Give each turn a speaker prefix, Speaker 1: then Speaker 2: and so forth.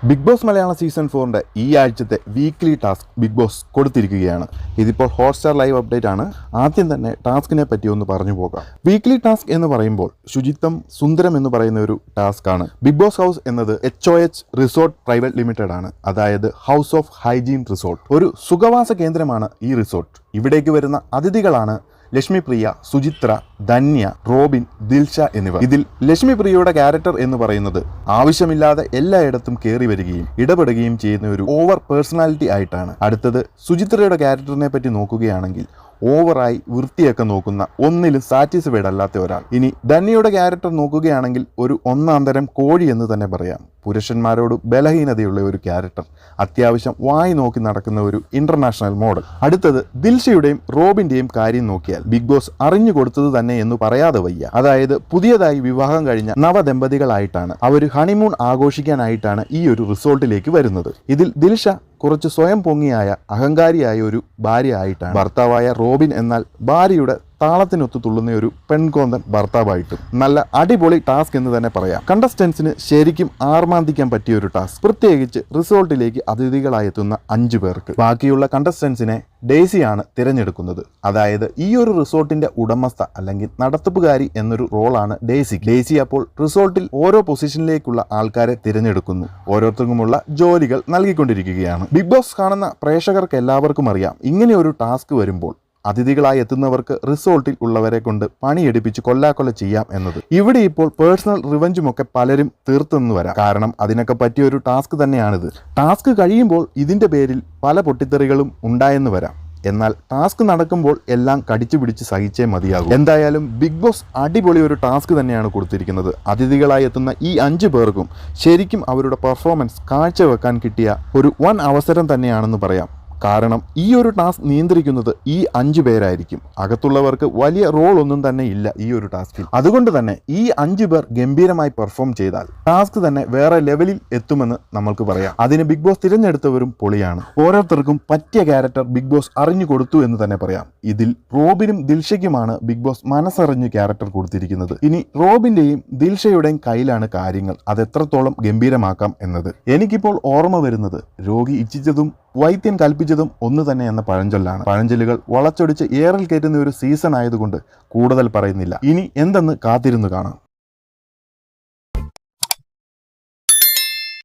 Speaker 1: Big boss Malayalam season 4 ഈ ആഴ്ചത്തെ weekly task big boss കൊടുത്തിരിക്കുകയാണ്. ഇതിപ്പോൾ ഹോട്ട്സ്റ്റാർ ലൈവ് അപ്ഡേറ്റ് ആണ്. ആദ്യം തന്നെ ടാസ്കിനെ പറ്റി ഒന്ന് പറഞ്ഞു പോകാം. വീക്ക്ലി ടാസ്ക് എന്ന് പറയുമ്പോൾ ശുചിത്വം സുന്ദരം എന്ന് പറയുന്ന ഒരു ടാസ്ക് ആണ്. ബിഗ് ബോസ് ഹൗസ് എന്നത് HOH റിസോർട്ട് പ്രൈവറ്റ് ലിമിറ്റഡ് ആണ്. അതായത് ഹൗസ് ഓഫ് ഹൈജീൻ റിസോർട്ട്. ഒരു സുഖവാസ കേന്ദ്രമാണ് ഈ റിസോർട്ട്. ഇവിടേക്ക് വരുന്ന അതിഥികളാണ് ലക്ഷ്മിപ്രിയ, സുചിത്ര, ധന്യ, റോബിൻ, ദിൽഷ എന്നിവർ. ഇതിൽ ലക്ഷ്മിപ്രിയയുടെ ക്യാരക്ടർ എന്ന് പറയുന്നത് ആവശ്യമില്ലാതെ എല്ലായിടത്തും കയറി വരികയും ഇടപെടുകയും ചെയ്യുന്ന ഒരു ഓവർ പേഴ്സണാലിറ്റി ആയിട്ടാണ്. അടുത്തത് സുചിത്രയുടെ ക്യാരക്ടറിനെ പറ്റി നോക്കുകയാണെങ്കിൽ ഓവറായി വൃത്തിയൊക്കെ നോക്കുന്ന, ഒന്നിലും സാറ്റിസ്ഫൈഡ് അല്ലാത്ത ഒരാൾ. ഇനി ധന്യയുടെ ക്യാരക്ടർ നോക്കുകയാണെങ്കിൽ ഒരു ഒന്നാം തരം കോഴി എന്ന് തന്നെ പറയാം. പുരുഷന്മാരോട് ബലഹീനതയുള്ള ഒരു ക്യാരക്ടർ, അത്യാവശ്യം വായി നോക്കി നടക്കുന്ന ഒരു ഇന്റർനാഷണൽ മോഡൽ. അടുത്തത് ദിൽഷയുടെയും റോബിന്റെയും കാര്യം നോക്കിയാൽ ബിഗ് ബോസ് അറിഞ്ഞു കൊടുത്തത് തന്നെ എന്ന് പറയാതെ വയ്യ. അതായത് പുതിയതായി വിവാഹം കഴിഞ്ഞ നവദമ്പതികളായിട്ടാണ് അവർ ഹണിമൂൺ ആഘോഷിക്കാനായിട്ടാണ് ഈ ഒരു റിസോർട്ടിലേക്ക് വരുന്നത്. ഇതിൽ ദിൽഷ കുറച്ച് സ്വയം പൊങ്ങിയായ അഹങ്കാരിയായ ഒരു ഭാര്യ ആയിട്ടാണ്, ഭർത്താവായ റോബിൻ എന്നാൽ ഭാര്യയുടെ താളത്തിനൊത്തു തുള്ളുന്ന ഒരു പെൺകോന്തൻ ഭർത്താവായിട്ടും. നല്ല അടിപൊളി ടാസ്ക് എന്ന് തന്നെ പറയാം. കണ്ടസ്റ്റൻസിന് ശരിക്കും ആർമാന്തിക്കാൻ പറ്റിയ ഒരു ടാസ്ക്, പ്രത്യേകിച്ച് റിസോർട്ടിലേക്ക് അതിഥികളായി എത്തുന്ന 5 പേർക്ക്. ബാക്കിയുള്ള കണ്ടസ്റ്റൻസിനെ ഡേസിയാണ് തിരഞ്ഞെടുക്കുന്നത്. അതായത് ഈ ഒരു റിസോർട്ടിന്റെ ഉടമസ്ഥ അല്ലെങ്കിൽ നടത്തിപ്പുകാരി എന്നൊരു റോളാണ് ഡേസി. ഡേസി അപ്പോൾ റിസോർട്ടിൽ ഓരോ പൊസിഷനിലേക്കുള്ള ആൾക്കാരെ തിരഞ്ഞെടുക്കുന്നു. ഓരോരുത്തർക്കുമുള്ള ജോലികൾ നൽകിക്കൊണ്ടിരിക്കുകയാണ്. ബിഗ് ബോസ് കാണുന്ന പ്രേക്ഷകർക്ക് എല്ലാവർക്കും അറിയാം, ഇങ്ങനെ ഒരു ടാസ്ക് വരുമ്പോൾ അതിഥികളായി എത്തുന്നവർക്ക് റിസോർട്ടിൽ ഉള്ളവരെ കൊണ്ട് പണിയെടുപ്പിച്ച് കൊല്ലാക്കൊല ചെയ്യാം എന്നത്. ഇവിടെ ഇപ്പോൾ പേഴ്സണൽ റിവഞ്ചുമൊക്കെ പലരും തീർത്തെന്ന് വരാം. കാരണം അതിനൊക്കെ പറ്റിയ ഒരു ടാസ്ക് തന്നെയാണിത്. ടാസ്ക് കഴിയുമ്പോൾ ഇതിന്റെ പേരിൽ പല പൊട്ടിത്തെറികളും ഉണ്ടായെന്ന് വരാം. എന്നാൽ ടാസ്ക് നടക്കുമ്പോൾ എല്ലാം കടിച്ചു പിടിച്ച് സഹിച്ചേ മതിയാകും. എന്തായാലും ബിഗ് ബോസ് അടിപൊളി ഒരു ടാസ്ക് തന്നെയാണ് കൊടുത്തിരിക്കുന്നത്. അതിഥികളായി എത്തുന്ന ഈ 5 പേർക്കും ശരിക്കും അവരുടെ പെർഫോമൻസ് കാഴ്ചവെക്കാൻ കിട്ടിയ ഒരു വൻ അവസരം തന്നെയാണെന്ന് പറയാം. കാരണം ഈ ഒരു ടാസ്ക് നിയന്ത്രിക്കുന്നത് ഈ 5 പേരായിരിക്കും. അകത്തുള്ളവർക്ക് വലിയ റോൾ ഒന്നും തന്നെ ഇല്ല ഈ ഒരു ടാസ്കിൽ. അതുകൊണ്ട് തന്നെ ഈ 5 പേർ ഗംഭീരമായി പെർഫോം ചെയ്താൽ ടാസ്ക് തന്നെ വേറെ ലെവലിൽ എത്തുമെന്ന് നമ്മൾക്ക് പറയാം. അതിന് ബിഗ് ബോസ് തിരഞ്ഞെടുത്തവരും പൊളിയാണ്. ഓരോരുത്തർക്കും പറ്റിയ ക്യാരക്ടർ ബിഗ് ബോസ് അറിഞ്ഞു കൊടുത്തു എന്ന് തന്നെ പറയാം. ഇതിൽ റോബിനും ദിൽഷയ്ക്കുമാണ് ബിഗ് ബോസ് മനസ്സറിഞ്ഞ് ക്യാരക്ടർ കൊടുത്തിരിക്കുന്നത്. ഇനി റോബിന്റെയും ദിൽഷയുടെയും കയ്യിലാണ് കാര്യങ്ങൾ, അത് എത്രത്തോളം ഗംഭീരമാക്കാം എന്നത്. എനിക്കിപ്പോൾ ഓർമ്മ വരുന്നത് രോഗി ഇച്ഛിച്ചതും വൈദ്യൻ കൽപ്പിച്ചതും ഒന്ന് തന്നെ എന്ന പഴഞ്ചൊല്ലാണ്. പഴഞ്ചൊല്ലുകൾ വളച്ചൊടിച്ച് ഏറിൽ കയറ്റുന്ന ഒരു സീസൺ ആയതുകൊണ്ട് കൂടുതൽ പറയുന്നില്ല. ഇനി എന്തെന്ന് കാത്തിരുന്ന് കാണാം.